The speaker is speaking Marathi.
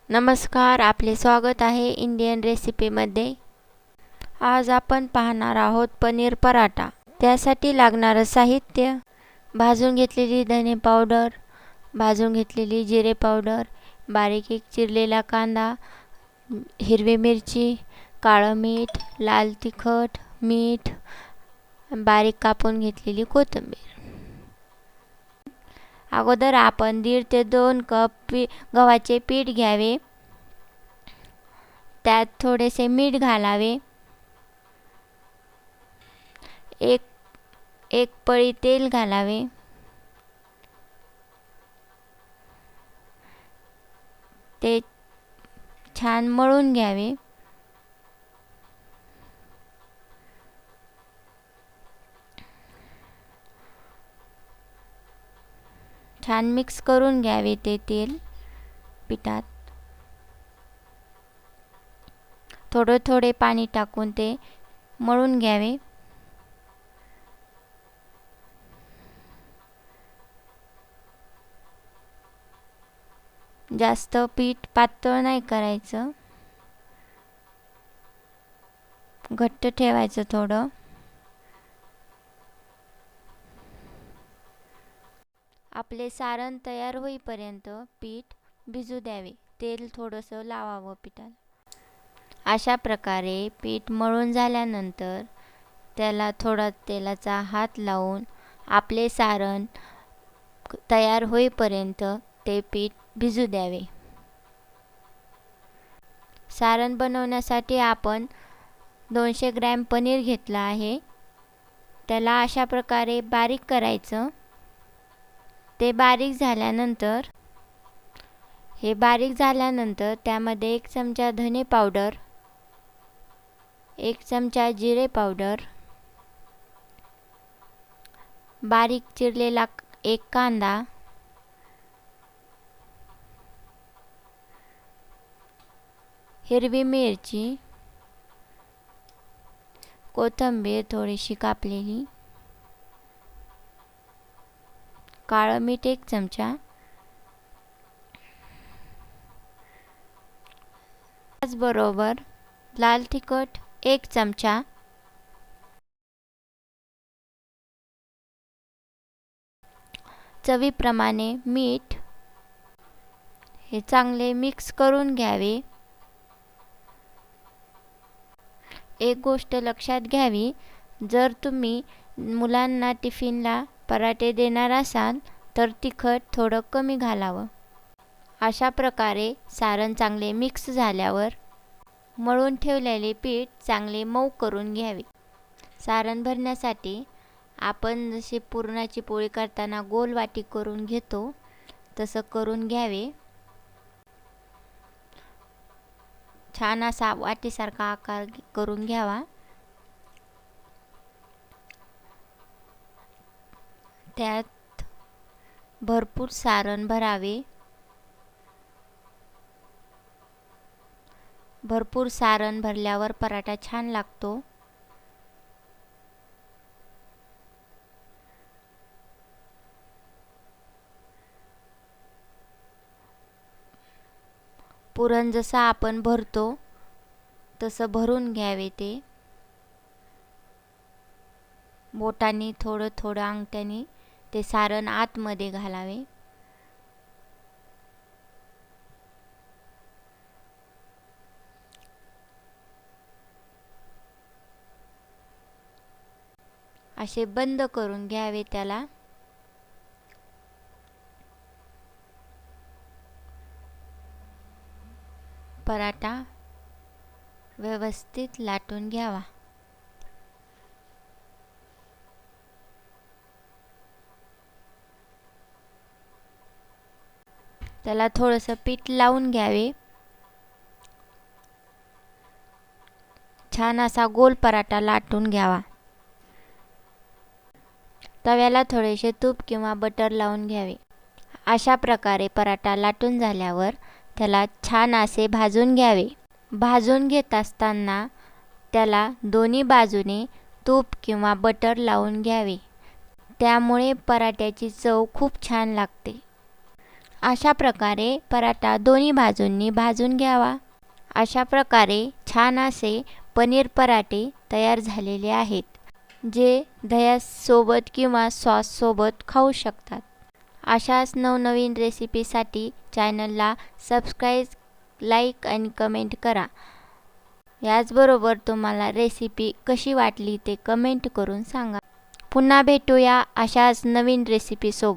नमस्कार, आपले स्वागत आहे इंडियन रेसिपीमध्ये। आज आपण पाहणार आहोत पनीर पराठा। त्यासाठी लागणारे साहित्य: भाजून घेतलेली धने पावडर, भाजून घेतलेली जिरे पावडर, बारीक चिरलेला कांदा, हिरवी मिरची, काळं मीठ, लाल तिखट, मीठ, बारीक कापून घेतलेली कोथिंबीर। अगोदर आपण 1.5 ते 2 कप गव्हाचे पीठ घ्यावे, त्यात थोडेसे मीठ घालावे, एक पळी तेल घालावे, ते छान मळून घ्यावे। छान मिक्स करून घ्यावे ते तेल पिठात। थोडे थोडे पाणी टाकून ते मळून घ्यावे। जास्त पीठ पातळ नाही करायचं, घट्ट ठेवायचं थोडं। आपले सारण तयार होईपर्यंत पीठ भिजू द्यावे, तेल थोडंसं लावावं पिठाला। अशा प्रकारे पीठ मळून झाल्यानंतर त्याला थोडा तेलाचा हात लावून आपले सारण तयार होईपर्यंत ते पीठ भिजू द्यावे। सारण बनवण्यासाठी आपण 200 ग्रॅम पनीर घेतला आहे। त्याला अशा प्रकारे बारीक करायचं। ते बारीक झाल्यानंतर त्यामध्ये 1 चमचा धने पावडर, 1 चमचा जिरे पावडर, बारीक चिरलेला 1 कांदा, हिरवी मिरची, कोथिंबीर थोडीशी कापलेली, काळं मीठ 1 चमचा, त्याचबरोबर लाल तिखट 1 चमचा, चवीप्रमाणे मीठ। हे चांगले मिक्स करून घ्यावे। एक गोष्ट लक्षात घ्यावी, जर तुम्ही मुलांना टिफिनला पराठे देणार असाल तर तिखट थोडं कमी घालावं। अशा प्रकारे सारण चांगले मिक्स झाल्यावर मळून ठेवलेले पीठ चांगले मऊ करून घ्यावे। सारण भरण्यासाठी आपण जशी पुरणाची पोळी करताना गोल वाटी करून घेतो तसं करून घ्यावे। छान असा वाटीसारखा आकार करून घ्यावा। त्यात भरपूर सारण भरावे। भरपूर सारण भरल्यावर पराठा छान लागतो। पुरण जसं आपण भरतो तसं भरून घ्यावे। ते बोटांनी थोडं थोडं अंगठ्याने ते सारण आतमध्ये घालावे। असे बंद करून घ्यावे त्याला। पराठा व्यवस्थित लाटून घ्यावा। त्याला थोडंसं पीठ लावून घ्यावे। छान असा गोल पराठा लाटून घ्यावा। तव्याला थोडेसे तूप किंवा बटर लावून घ्यावे। अशा प्रकारे पराठा लाटून झाल्यावर त्याला छान असे भाजून घ्यावे। भाजून घेत असताना त्याला दोन्ही बाजूने तूप किंवा बटर लावून घ्यावे, त्यामुळे पराठ्याची चव खूप छान लागते। अशा प्रकारे पराठा दोन्ही बाजूंनी भाजून घ्यावा. अशा प्रकारे छान असे पनीर पराठे तयार झालेले आहेत, जे दह्यासोबत किंवा सॉससोबत खाऊ शकतात. अशाच नवनवीन रेसिपीसाठी चॅनलला सबस्क्राईब, लाईक आणि कमेंट करा. याचबरोबर तुम्हाला रेसिपी कशी वाटली ते कमेंट करून सांगा. पुन्हा भेटूया अशाच नवीन रेसिपीसोबत.